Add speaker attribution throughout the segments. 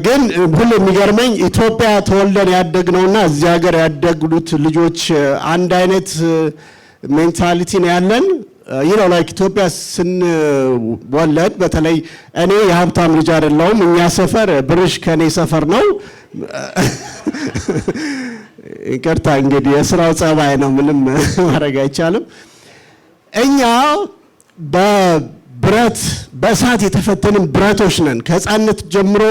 Speaker 1: ግን ሁሉ የሚገርመኝ ኢትዮጵያ ተወልደን ያደግነውና እዚህ ሀገር ያደጉት ልጆች አንድ አይነት ሜንታሊቲ ነው ያለን። like ኢትዮጵያ ስንወለድ በተለይ እኔ የሀብታም ልጅ አይደለሁም። እኛ ሰፈር ብርሽ ከኔ ሰፈር ነው። ይቅርታ እንግዲህ የስራው ጸባይ ነው፣ ምንም ማድረግ አይቻልም። እኛ በብረት በእሳት የተፈተንን ብረቶች ነን። ከህፃንነት ጀምሮ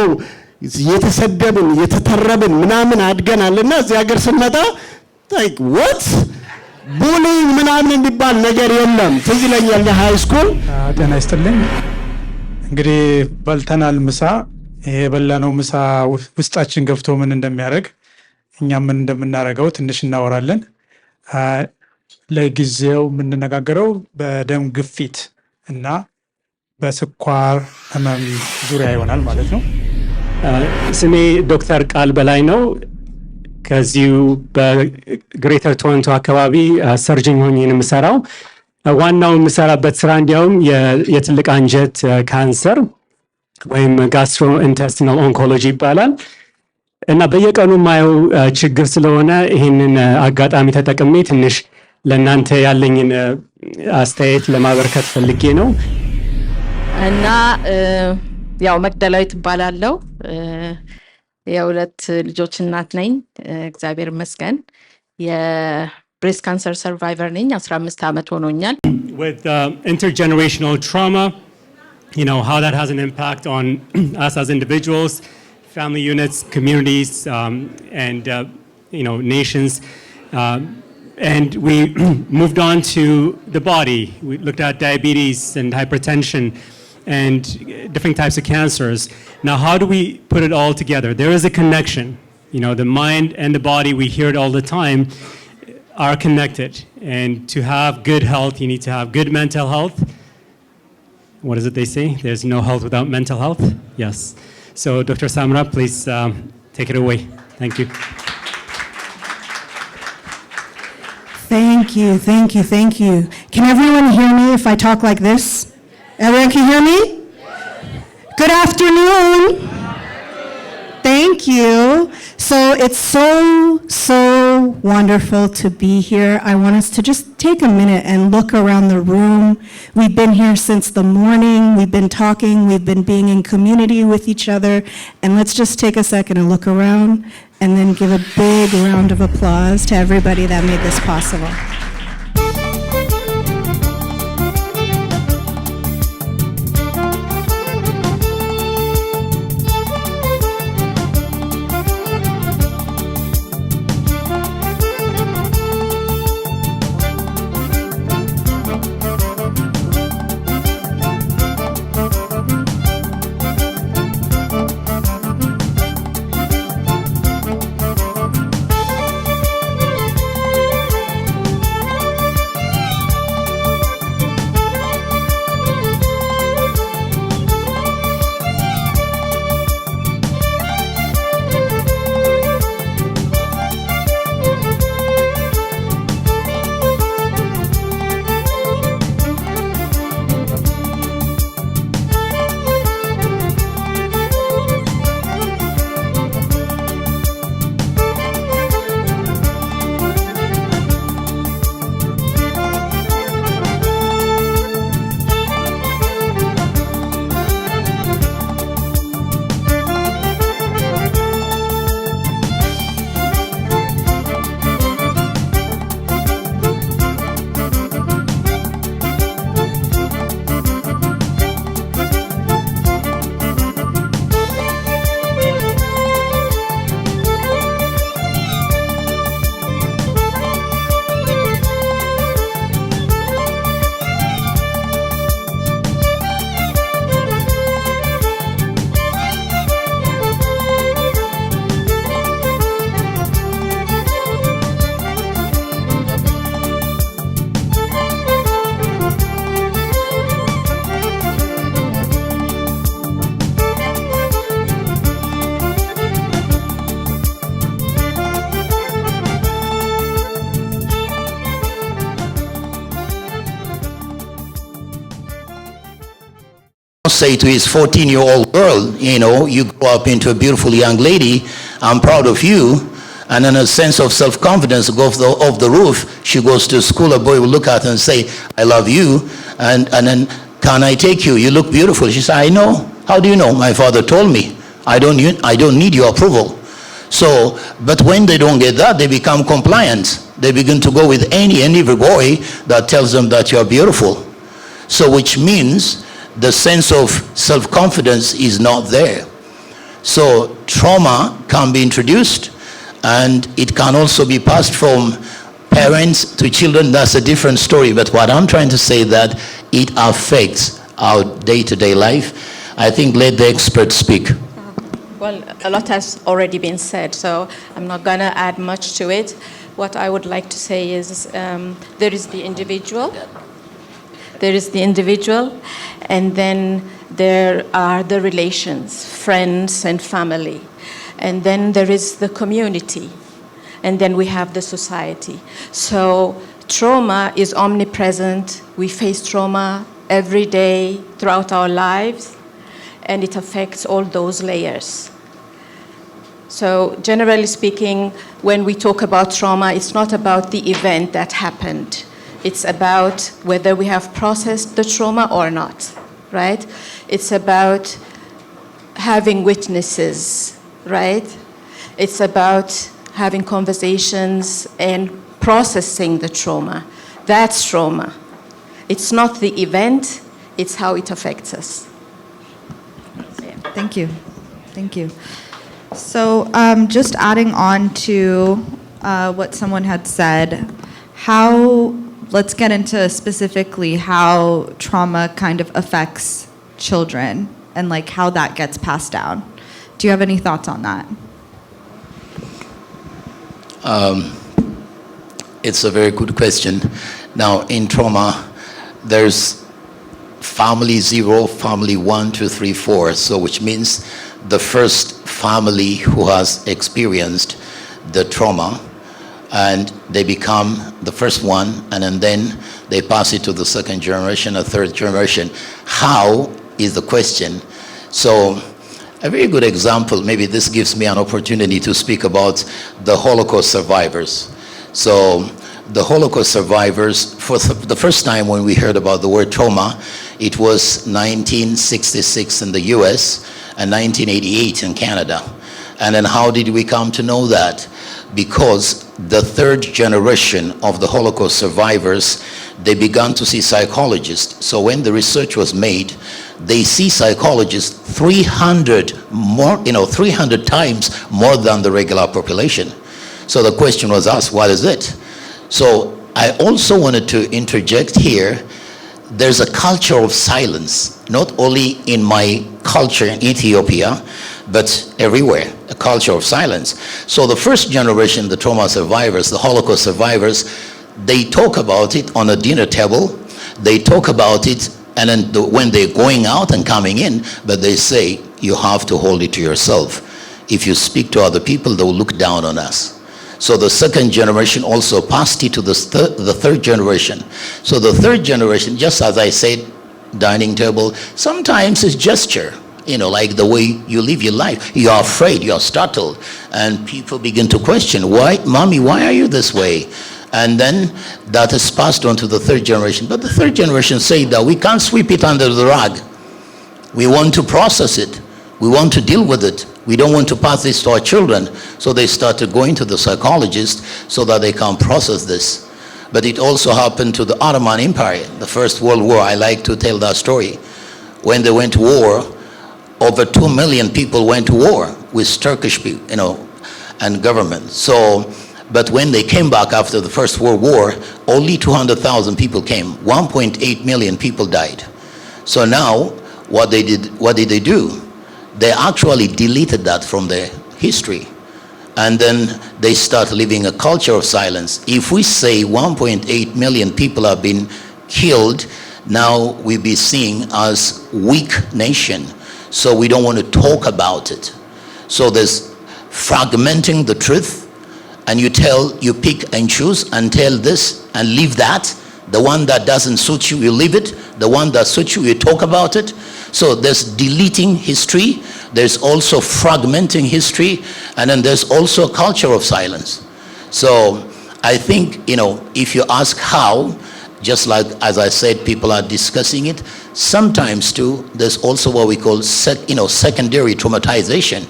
Speaker 1: የተሰደብን የተተረብን ምናምን አድገናልና እዚህ ሀገር ስንመጣ like what bullying ምናምን የሚባል ነገር የለም። ትዝ ይለኛል ሃይ ስኩል
Speaker 2: ጤና ይስጥልኝ። እንግዲህ በልተናል ምሳ። ይሄ በላነው ምሳ ውስጣችን ገብቶ ምን እንደሚያደርግ እኛም ምን እንደምናደርገው ትንሽ እናወራለን። ለጊዜው የምንነጋገረው በደም ግፊት እና በስኳር ህመም ዙሪያ ይሆናል ማለት ነው።
Speaker 3: ስሜ ዶክተር ቃል በላይ ነው። ከዚሁ በግሬተር ቶሮንቶ አካባቢ ሰርጅን ሆኜ ነው የምሰራው። ዋናው የምሰራበት ስራ እንዲያውም የትልቅ አንጀት ካንሰር ወይም ጋስትሮኢንተስቲናል ኦንኮሎጂ ይባላል እና በየቀኑ ማየው ችግር ስለሆነ ይህንን አጋጣሚ ተጠቅሜ ትንሽ ለእናንተ ያለኝን አስተያየት ለማበርከት ፈልጌ ነው።
Speaker 4: እና ያው መግደላዊት እባላለሁ። የሁለት ልጆች እናት ነኝ። እግዚአብሔር ይመስገን። የብሬስት ካንሰር ሰርቫይቨር ነኝ። 15 ዓመት ሆኖኛል።
Speaker 3: With intergenerational trauma, how that has an impact on us as individuals, family units, communities, and nations. And we moved on to the body. We looked at diabetes and hypertension and different types of cancers. Now, how do we put it all together? There is a connection. The mind and the body, we hear it all the time, are connected. And to have good health, you need to have good mental health. What is it they say? There's no health without mental health. Yes. So, Dr. Samra, please take it away. Thank you.
Speaker 5: Thank you, thank you, thank you. Can everyone hear me if I talk like this? Everyone can hear me? Good afternoon. Thank you. So it's so wonderful to be here. I want us to just take a minute and look around the room. We've been here since the morning. We've been talking. We've been being in community with each other. And let's just take a second and look around and then give a big round of applause to everybody that made this possible.
Speaker 6: say to his 14-year-old girl, you know, you grow up into a beautiful young lady, I'm proud of you. And then a sense of self-confidence go off the roof. She goes to school, a boy will look at her and say, I love you. And then, can I take you? You look beautiful. She said, I know. How do you know? My father told me. I don't need your approval. So, but when they don't get that, they become compliant. They begin to go with any and every boy that tells them that you're beautiful. So, which means the sense of self-confidence is not there. So, trauma can be introduced, and it can also be passed from parents to children. That's a different story. But what I'm trying to say that it affects our day-to-day life. I think let the experts speak.
Speaker 4: Well, a lot has already been said, so I'm not going to add much to it. What I would like to say is there is the individual. There is the individual, and then there are the relations, friends and family. And then there is the community, and then we have the society. So trauma is omnipresent. We face trauma every day throughout our lives, and it affects all those layers. So generally speaking, when we talk about trauma, it's not about the event that happened. It's about whether we have processed the trauma or not, right? It's about having witnesses, right? It's about having conversations and processing the trauma. That's trauma. It's not the event, it's how it affects us.
Speaker 7: Thank you. Thank you. So just adding on to what someone had said, let's get into specifically how trauma kind of affects children and like how that gets passed down. Do you have any thoughts on that?
Speaker 6: It's a very good question. Now, in trauma, there's family 0, family 1, 2, 3, 4. So which means the first family who has experienced the trauma, and they become the first one, and then they pass it to the second generation, a third generation. How is the question? So a very good example, maybe this gives me an opportunity to speak about the Holocaust survivors. So the Holocaust survivors, for the first time when we heard about the word trauma, it was 1966 in the US and 1988 in Canada. And then how did we come to know that? Because the third generation of the Holocaust survivors, they began to see psychologists. So when the research was made, they see psychologists 300 times more than the regular population. So the question was asked, what is it? So I also wanted to interject here, there's a culture of silence, not only in my culture in Ethiopia, but everywhere, a culture of silence. So the first generation, the trauma survivors, the Holocaust survivors, they talk about it on a dinner table, they talk about it, and then when they're going out and coming in, but they say, you have to hold it to yourself. If you speak to other people, they'll look down on us. So the second generation also passed it to the third generation. So the third generation, just as I said, dining table, sometimes it's gesture, like the way you live your life. You're afraid, you're startled, and people begin to question, why, mommy, why are you this way? And then that is passed on to the third generation. But the third generation say that we can't sweep it under the rug. We want to process it. We want to deal with it. We don't want to pass this to our children. So they started going to the psychologist so that they can process this. But it also happened to the Ottoman Empire, the First World War. I like to tell that story. When they went to war, over 2 million people went to war with Turkish people, and government. So, but when they came back after the First World War, only 200,000 people came. 1.8 million people died. So now, what did they do? They actually deleted that from their history. And then they start living a culture of silence. If we say 1.8 million people have been killed, now we be seen as weak nation. So we don't want to talk about it. So there's fragmenting the truth, and you pick and choose and tell this and leave that. The one that doesn't suit you, you leave it. The one that suits you, you talk about it. So there's deleting history, there's also fragmenting history, and then there's also a culture of silence. So I think, if you ask how, just like as I said, people are discussing it, sometimes too, there's also what we call secondary traumatization.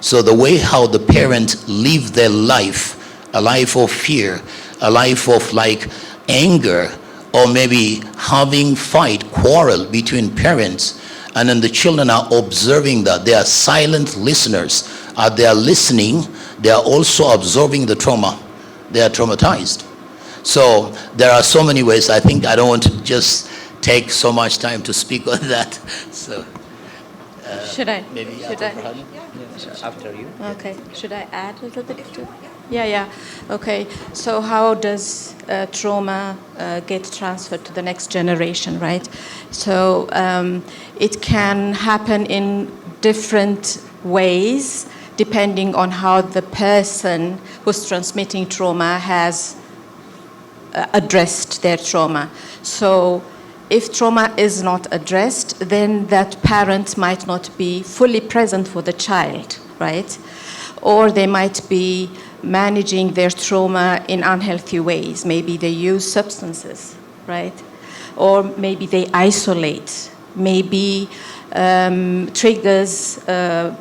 Speaker 6: So the way how the parents live their life, a life of fear, a life of like anger, or maybe having quarrel between parents, and then the children are observing that. They are silent listeners. As they are listening, they are also absorbing the trauma. They are traumatized. So there are so many ways. I think I don't want to just take so much time to speak on that. So
Speaker 4: should I?
Speaker 6: Maybe
Speaker 4: should I?
Speaker 6: After you.
Speaker 4: Okay. Should I add a little bit to? Yeah. Okay. So how does trauma get transferred to the next generation, right? So it can happen in different ways depending on how the person who's transmitting trauma has addressed their trauma. So if trauma is not addressed, then that parent might not be fully present for the child, right? Or they might be managing their trauma in unhealthy ways. Maybe they use substances, right? Or maybe they isolate. Maybe triggers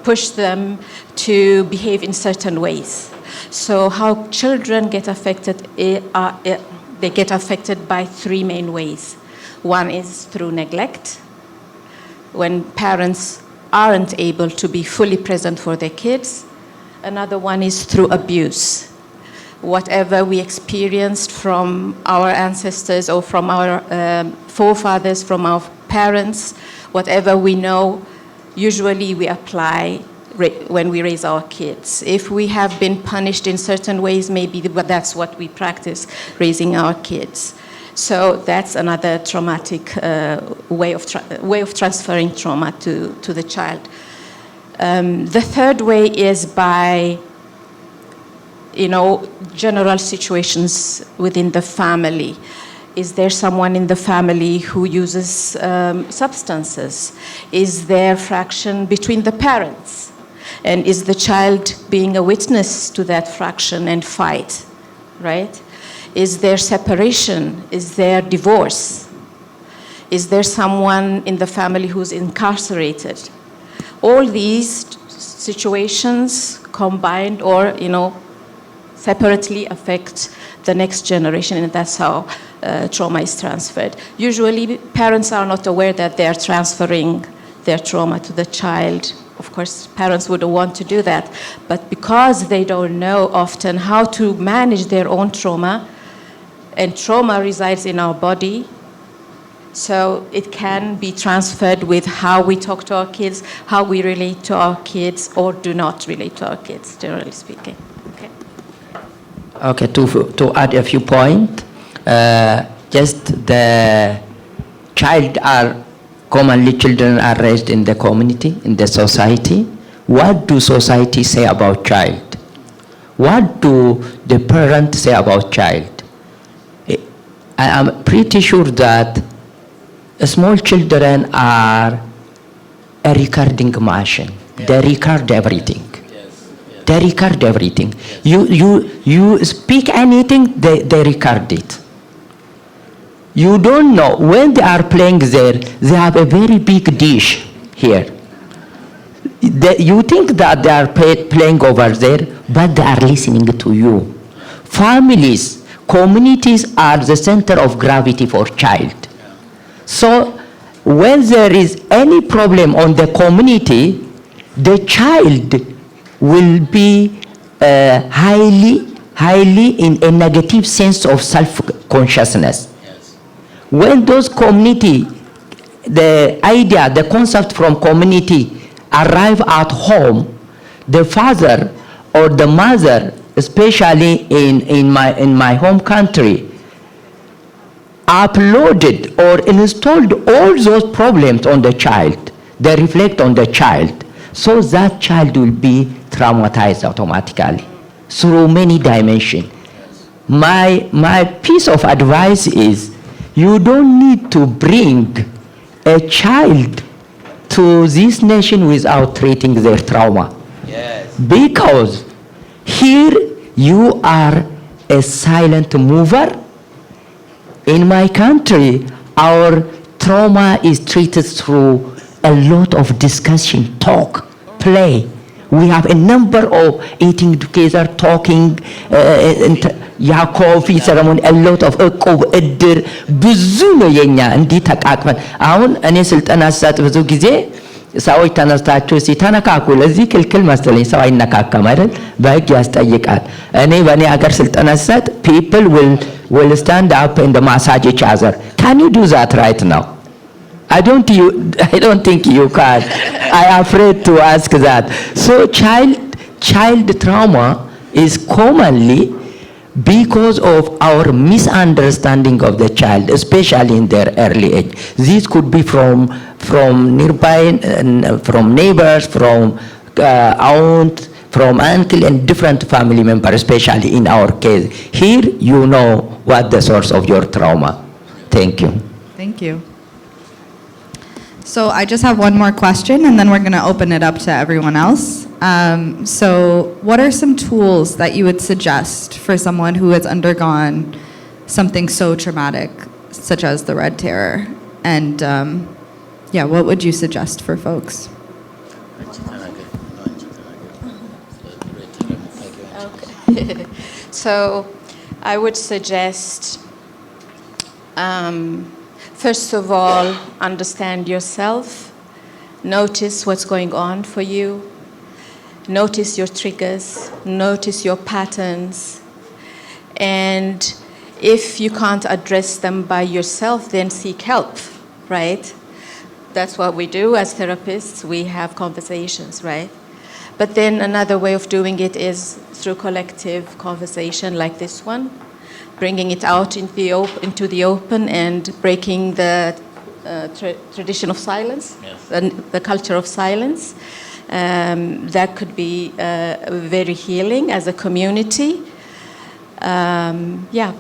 Speaker 4: push them to behave in certain ways. So how children get affected, they get affected by three main ways. One is through neglect, when parents aren't able to be fully present for their kids. Another one is through abuse. Whatever we experienced from our ancestors or from our forefathers, from our parents, whatever we know, usually we apply when we raise our kids. If we have been punished in certain ways, maybe that's what we practice raising our kids. So that's another traumatic way of transferring trauma to the child. The third way is by, general situations within the family. Is there someone in the family who uses substances? Is there friction between the parents? And is the child being a witness to that friction and fight, right? Is there separation? Is there divorce? Is there someone in the family who's incarcerated? All these situations combined or, separately affect the next generation, and that's how trauma is transferred. Usually, parents are not aware that they're transferring their trauma to the child. Of course, parents wouldn't want to do that, but because they don't know often how to manage their own trauma, and trauma resides in our body, so it can be transferred with how we talk to our kids, how we relate to our kids, or do not relate to our kids, generally speaking.
Speaker 8: Okay, to add a few points, just the commonly children are raised in the community, in the society. What do society say about child? What do the parents say about child? I am pretty sure that small children are a recording machine. They record everything. They record everything. You speak anything, they record it. You don't know, when they are playing there, they have a very big dish here. You think that they are playing over there, but they are listening to you. Families, communities are the center of gravity for child. So when there is any problem on the community, the child will be highly in a negative sense of self-consciousness. Yes. When those community, the idea, the concept from community arrive at home, the father or the mother, especially in my home country, uploaded or installed all those problems on the child. They reflect on the child. So that child will be traumatized automatically through many dimensions. My piece of advice is you don't need to bring a child to this nation without treating their trauma.
Speaker 6: Yes.
Speaker 8: Because here you are a silent mover. In my country, our trauma is treated through a lot of discussion, talk, play. We have a number of eating together, talking, coffee ceremony, a lot of እቁብ እድር ብዙ ነው የኛ እንዲህ ተቃቅፈን። አሁን እኔ ስልጠና ሰጥ ብዙ ጊዜ ሰዎች ተነስታችሁ ሲተነካኩ ለዚህ ክልክል መሰለኝ ሰው አይነካካም አይደል? በህግ ያስጠይቃል። እኔ በእኔ ሀገር ስልጠና ሰጥ people will stand up and massage each other. Can you do that right now? I don't think you can. I am afraid to ask that. So child trauma is commonly because of our misunderstanding of the child, especially in their early age. This could be from nearby, from neighbors, from aunt, from uncle, and different family members, especially in our case. Here you know what the source of your trauma. Thank you.
Speaker 7: Thank you. So I just have one more question, and then we're going to open it up to everyone else. So what are some tools that you would suggest for someone who has undergone something so traumatic, such as the Red Terror? And what would you suggest for folks?
Speaker 4: Okay. So I would suggest, first of all, understand yourself. Notice what's going on for you. Notice your triggers. Notice your patterns. And if you can't address them by yourself, then seek help, right? That's what we do as therapists. We have conversations, right? But then another way of doing it is through collective conversation like this one. Bringing it out into the open and breaking the tradition of silence, yes. the culture of silence. That could be very healing as a community.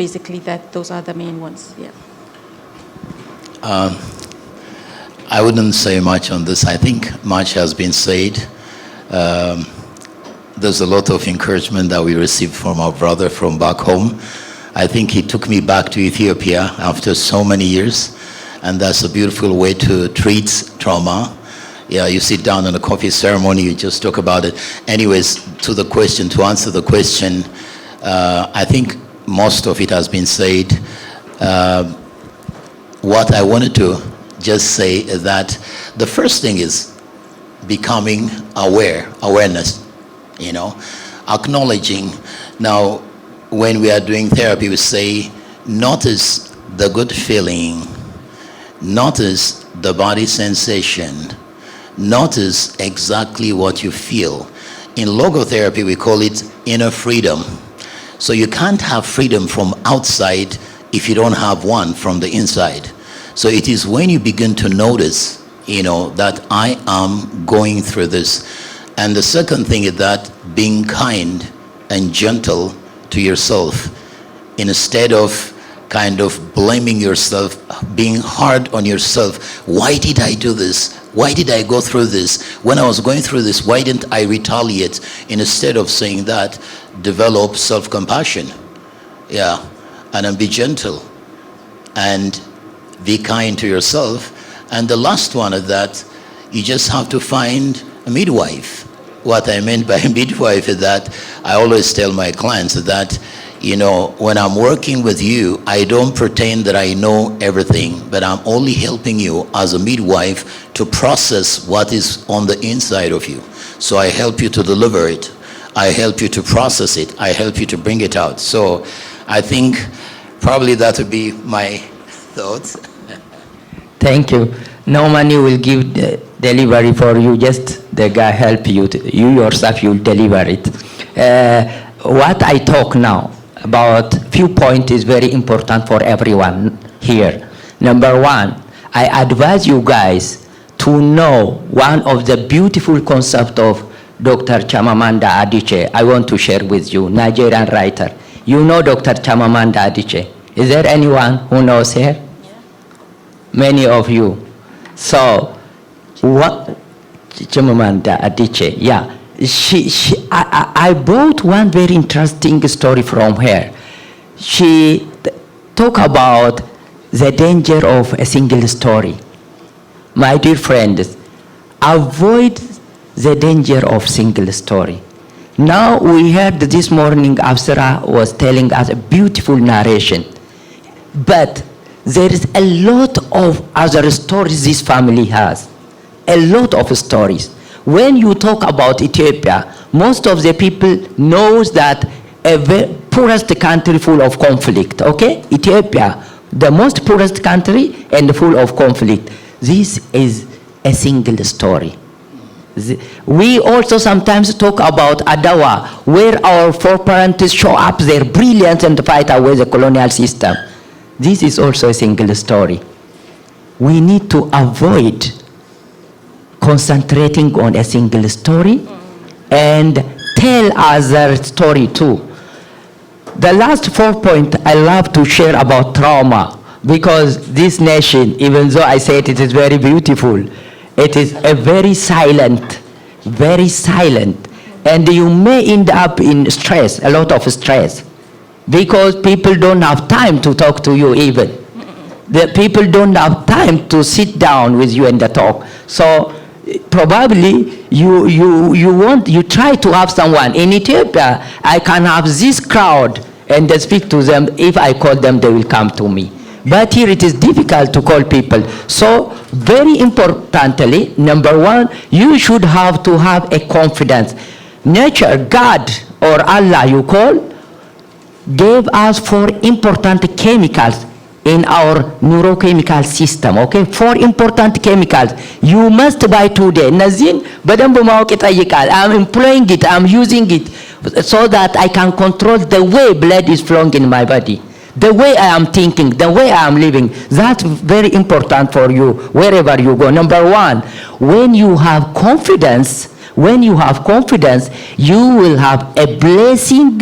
Speaker 4: Basically those are the main ones. Yeah.
Speaker 6: I wouldn't say much on this. I think much has been said. There's a lot of encouragement that we received from our brother from back home. I think he took me back to Ethiopia after so many years, and that's a beautiful way to treat trauma. Yeah, you sit down in a coffee ceremony, you just talk about it. Anyways, to answer the question, I think most of it has been said. What I wanted to just say is that the first thing is becoming awareness, acknowledging. Now, when we are doing therapy, we say, notice the good feeling, notice the body sensation, notice exactly what you feel. In logotherapy, we call it inner freedom. So you can't have freedom from outside if you don't have one from the inside. So it is when you begin to notice, that I am going through this. And the second thing is that being kind and gentle to yourself, instead of kind of blaming yourself, being hard on yourself. Why did I do this? Why did I go through this? When I was going through this, why didn't I retaliate? Instead of saying that, develop self-compassion. And then be gentle and be kind to yourself. And the last one is that you just have to find a midwife. What I meant by midwife is that I always tell my clients that, when I'm working with you, I don't pretend that I know everything, but I'm only helping you as a midwife to process what is on the inside of you. So I help you to deliver it. I help you to process it. I help you to bring it out. So I think probably that would be my thoughts.
Speaker 8: Thank you. No money will give delivery for you. Just the guy help you. You yourself, you'll deliver it. What I talk now about few points is very important for everyone here. Number one, I advise you guys to know one of the beautiful concepts of Dr. Chimamanda Adichie. I want to share with you, Nigerian writer. You know Dr. Chimamanda Adichie. Is there anyone who knows her? Yeah. Many of you. So What? Chimamanda Adichie, yeah. I brought one very interesting story from her. She talked about the danger of a single story. My dear friends, avoid the danger of single story. Now we heard this morning Afsara was telling us a beautiful narration. But there is a lot of other stories this family has. A lot of stories. When you talk about Ethiopia, most of the people knows that a very poorest country full of conflict, okay? Ethiopia, the most poorest country and full of conflict. This is a single story. We also sometimes talk about Adawa, where our foreparents show up their brilliance and fight away the colonial system. This is also a single story. We need to avoid concentrating on a single story and tell other story too. The last 4 point I love to share about trauma, because this nation, even though I said it is very beautiful, it is a very silent, and you may end up in stress, a lot of stress, because people don't have time to talk to you even. The people don't have time to sit down with you and talk. So probably you try to have someone. In Ethiopia, I can have this crowd and speak to them. If I call them, they will come to me. But here it is difficult to call people. So very importantly, number one, you should have to have a confidence. Nature, God or Allah you call, gave us 4 important chemicals in our neurochemical system, okay? 4 important chemicals. You must buy today. Nazin, I'm employing it, I'm using it so that I can control the way blood is flowing in my body, the way I am thinking, the way I am living. That's very important for you wherever you go. Number one, when you have confidence, you will have a blessing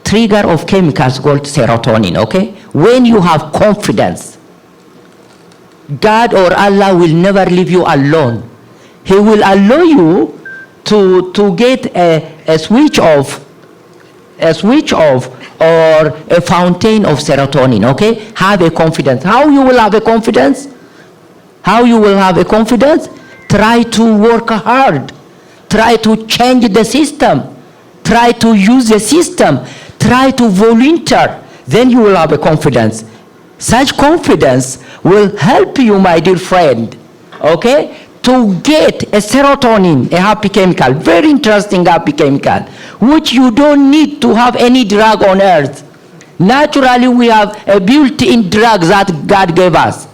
Speaker 8: trigger of chemicals called serotonin, okay? When you have confidence, God or Allah will never leave you alone. He will allow you to get a switch off or a fountain of serotonin, okay? Have a confidence. How you will have a confidence? Try to work hard. Try to change the system. Try to use the system. Try to volunteer. Then you will have a confidence. Such confidence will help you, my dear friend, okay, to get a serotonin, a happy chemical, very interesting happy chemical, which you don't need to have any drug on earth. Naturally, we have a built-in drug that God gave us.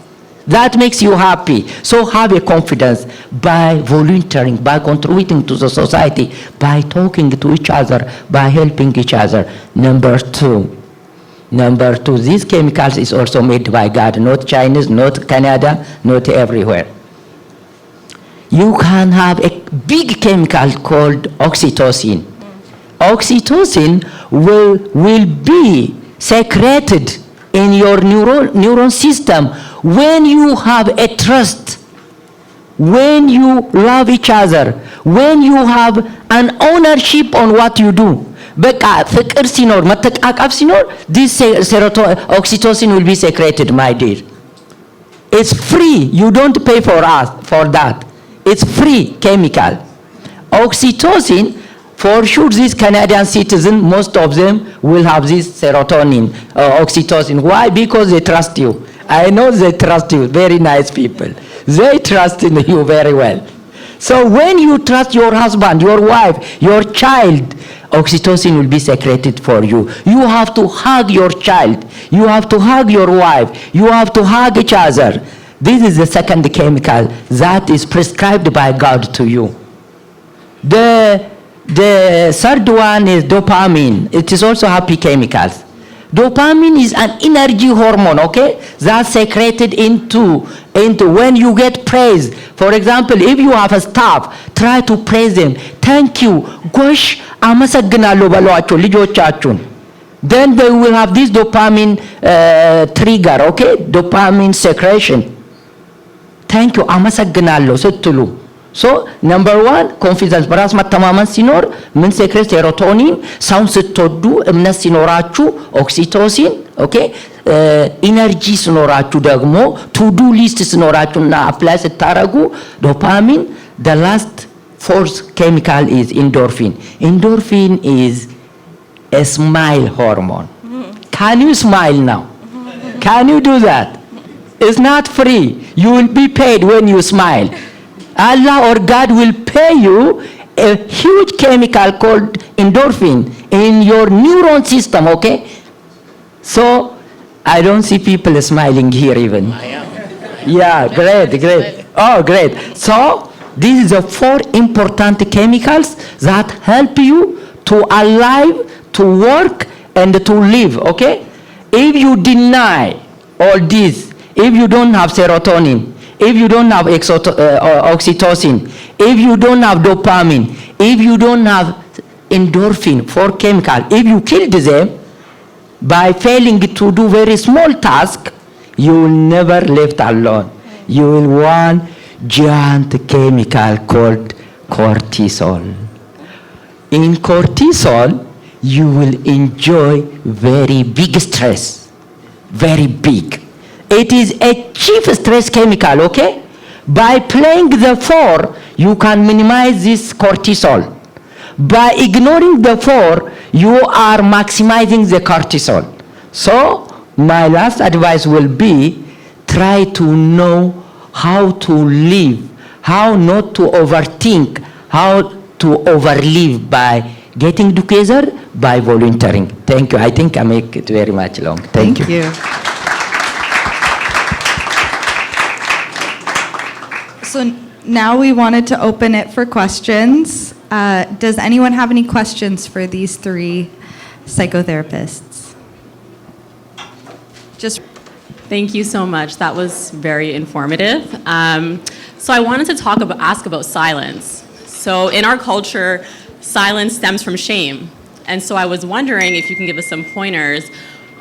Speaker 8: That makes you happy. So have a confidence by volunteering, by contributing to the society, by talking to each other, by helping each other. Number two, these chemicals is also made by God, not Chinese, not Canada, not everywhere. You can have a big chemical called oxytocin. Oxytocin will be secreted in your neuron system when you have a trust, when you love each other, when you have an ownership on what you do. በቃ ፍቅር ሲኖር መተቃቀፍ ሲኖር this oxytocin will be secreted, my dear. It's free. You don't pay for that. It's free chemical. Oxytocin, for sure, these Canadian citizens, most of them will have this serotonin, oxytocin. Why? Because they trust you. I know they trust you. Very nice people. They trust in you very well. So when you trust your husband, your wife, your child, oxytocin will be secreted for you. You have to hug your child. You have to hug your wife. You have to hug each other. This is the second chemical that is prescribed by God to you. The third one is dopamine. It is also happy chemicals. Dopamine is an energy hormone, okay? That's secreted into when you get praise. For example, if you have a staff, try to praise them. Thank you. Gosh, አመሰግናለሁ በሏቸው ልጆቻችሁን. Then they will have this dopamine trigger, okay? Dopamine secretion. ታንክ ዩ አመሰግናለሁ ስትሉ ሶ ነምበር 1 ኮንፊደንስ በራስ መተማመን ሲኖር ምን ሴክሬት ሴሮቶኒን ሳውን ስትወዱ እምነት ሲኖራችሁ ኦክሲቶሲን ኦኬ ኢነርጂ ሲኖራችሁ ደግሞ ቱ ዱ ሊስት ሲኖራችሁና አፕላይ ስታረጉ ዶፓሚን the last fourth chemical is endorphin. Endorphin is a smile hormone. Can you smile now? Can you do that? It's not free. You will be paid when you smile. Allah or God will pay you a huge chemical called endorphin in your neuron system, okay? So, I don't see people smiling here even. Yeah, great. Oh, great. So, these are the 4 important chemicals that help you to alive, to work, and to live, okay? If you deny all this, if you don't have serotonin, if you don't have oxytocin, if you don't have dopamine, if you don't have endorphin, 4 chemicals, if you killed them by failing to do very small task, you will never left alone. You will want giant chemical called cortisol. In cortisol, you will enjoy very big stress, very big. It is a chief stress chemical, okay? By playing the 4, you can minimize this cortisol. By ignoring the 4, you are maximizing the cortisol. So, my last advice will be, try to know how to live, how not to overthink, how to overlive by getting together, by volunteering. Thank you. I think I make it very much long. Thank you.
Speaker 7: So now we wanted to open it for questions. Does anyone have any questions for these 3 psychotherapists? Just
Speaker 9: Thank you so much. That was very informative. So I wanted to ask about silence. So in our culture, silence stems from shame. And so I was wondering if you can give us some pointers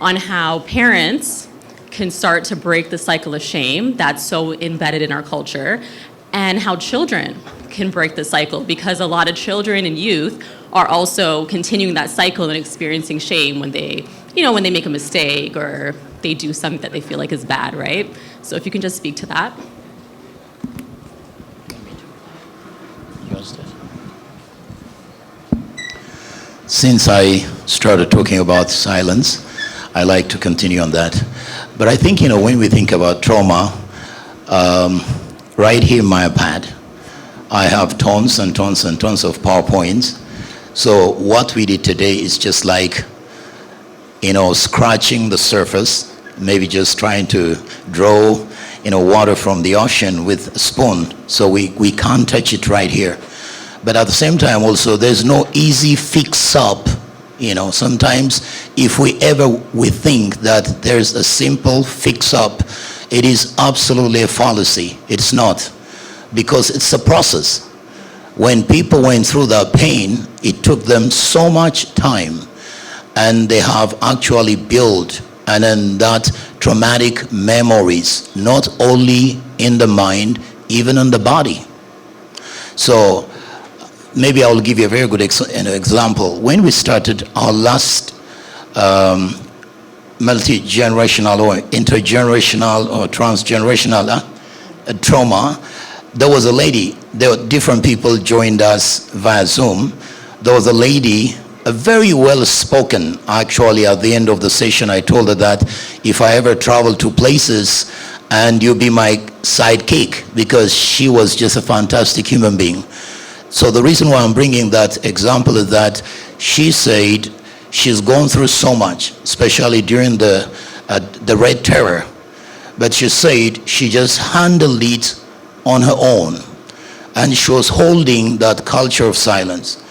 Speaker 9: on how parents can start to break the cycle of shame that's so embedded in our culture, and how children can break the cycle, because a lot of children and youth are also continuing that cycle and experiencing shame when they, when they make a mistake or they do something that they feel like is bad, right? So if you can just speak to that.
Speaker 6: Since I started talking about silence, I like to continue on that. But I think, when we think about trauma, right here in my iPad, I have tons and tons and tons of PowerPoints. So what we did today is just like, scratching the surface, maybe just trying to draw, water from the ocean with a spoon. So we can't touch it right here. But at the same time also, there's no easy fix up. Sometimes if we think that there's a simple fix up, it is absolutely a fallacy. It's not. Because it's a process. When people went through that pain, it took them so much time, and they have actually built and then that traumatic memories, not only in the mind, even in the body. So maybe I will give you a very good example. When we started our last multi-generational or intergenerational or transgenerational trauma, there was a lady, there were different people joined us via Zoom. There was a lady, a very well-spoken, actually at the end of the session I told her that if I ever travel to places, and you be my sidekick, because she was just a fantastic human being. So the reason why I'm bringing that example is that she said she's gone through so much, especially during the Red Terror, but she said she just handled it on her own, and she was holding that culture of silence.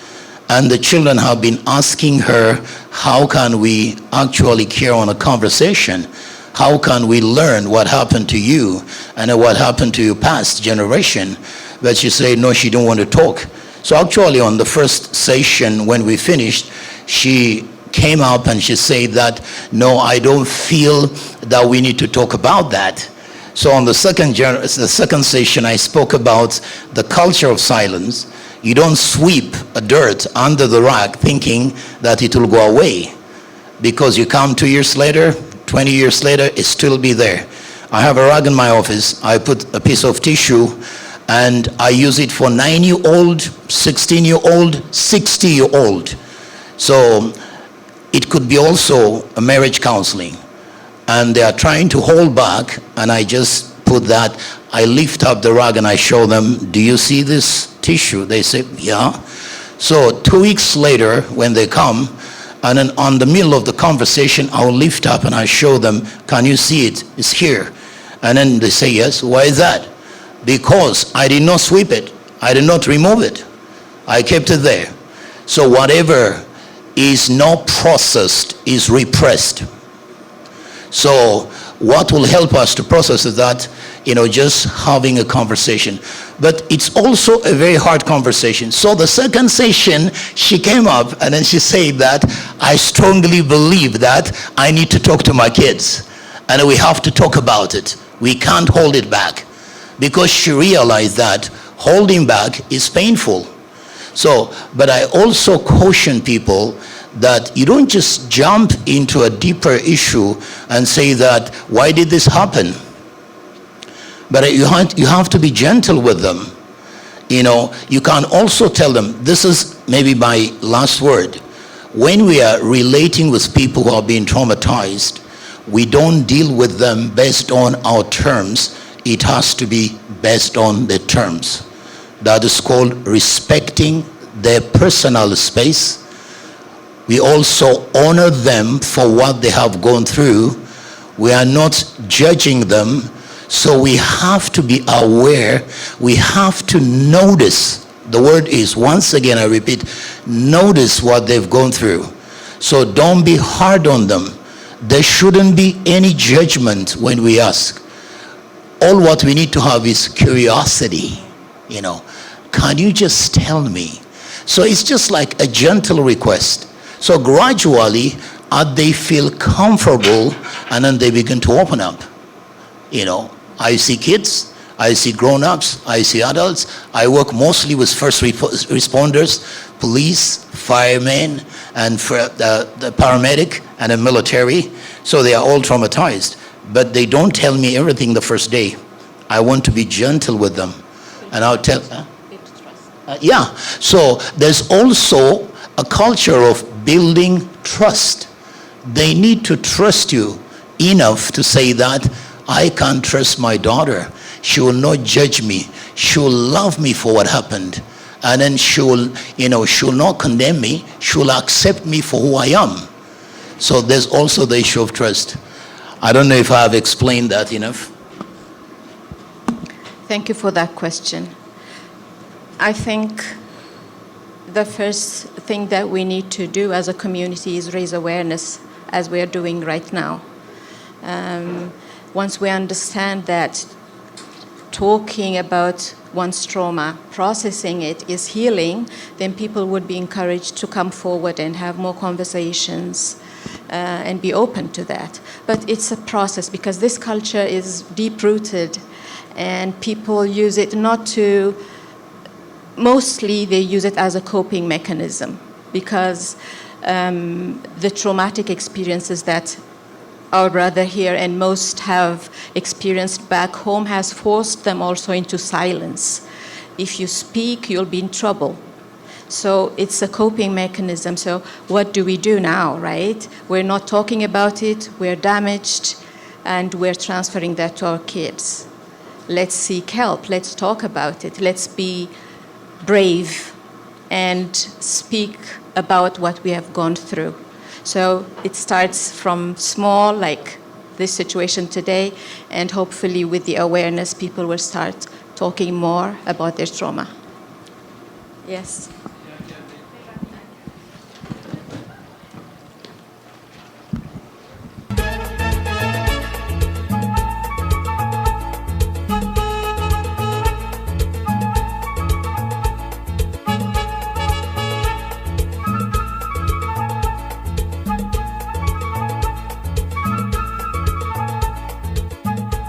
Speaker 6: And the children have been asking her, how can we actually carry on a conversation? How can we learn what happened to you and what happened to your past generation? But she said, no, she didn't want to talk. So actually on the first session, when we finished, she came up and she said that, no, I don't feel that we need to talk about that. So on the second session, I spoke about the culture of silence. You don't sweep a dirt under the rug thinking that it will go away, because you come 2 years later, 20 years later, it still be there. I have a rug in my office. I put a piece of tissue and I use it for 9-year-old, 16-year-old, 60-year-old. So it could be also a marriage counseling. And they are trying to hold back, and I just put that, I lift up the rug and I show them, do you see this tissue? They say, yeah. So 2 weeks later, when they come, and then on the middle of the conversation, I'll lift up and I show them, can you see it? It's here. And then they say, yes. Why is that? Because I did not sweep it. I did not remove it. I kept it there. So whatever is not processed is repressed. So what will help us to process is that, just having a conversation. But it's also a very hard conversation. So the second session, she came up and then she said that, I strongly believe that I need to talk to my kids. And we have to talk about it. We can't hold it back. Because she realized that holding back is painful. So, but I also caution people that you don't just jump into a deeper issue and say that, why did this happen? But you have to be gentle with them. You can also tell them, this is maybe my last word. When we are relating with people who are being traumatized, we don't deal with them based on our terms. It has to be based on the terms. That is called respecting their personal space. We also honor them for what they have gone through. We are not judging them. So we have to be aware. We have to notice. The word is, once again, I repeat, notice what they've gone through. So don't be hard on them. There shouldn't be any judgment when we ask. All what we need to have is curiosity. Can you just tell me? So it's just like a gentle request. So gradually, as they feel comfortable, and then they begin to open up. I see kids, I see grown-ups, I see adults. I work mostly with first responders, police, firemen, and the paramedic, and the military. So they are all traumatized. But they don't tell me everything the first day. I want to be gentle with them. And I'll tell... yeah. So there's also a culture of building trust. They need to trust you enough to say that I can trust my daughter. She will not judge me. She will love me for what happened. And then she will not condemn me. She will accept me for who I am. So there's also the issue of trust. I don't know if I have explained that enough.
Speaker 4: Thank you for that question. I think the first thing that we need to do as a community is raise awareness, as we are doing right now. Once we understand that talking about one's trauma, processing it is healing, then people would be encouraged to come forward and have more conversations and be open to that. But it's a process, because this culture is deep-rooted and people use it mostly they use it as a coping mechanism, because the traumatic experiences that our brother here and most have experienced back home has forced them also into silence. If you speak, you'll be in trouble. So it's a coping mechanism. So what do we do now, right? We're not talking about it, we're damaged, and we're transferring that to our kids. Let's seek help, let's talk about it, let's be brave and speak about what we have gone through. So it starts from small, like this situation today, and hopefully with the awareness, people will start talking more about their trauma. Yes.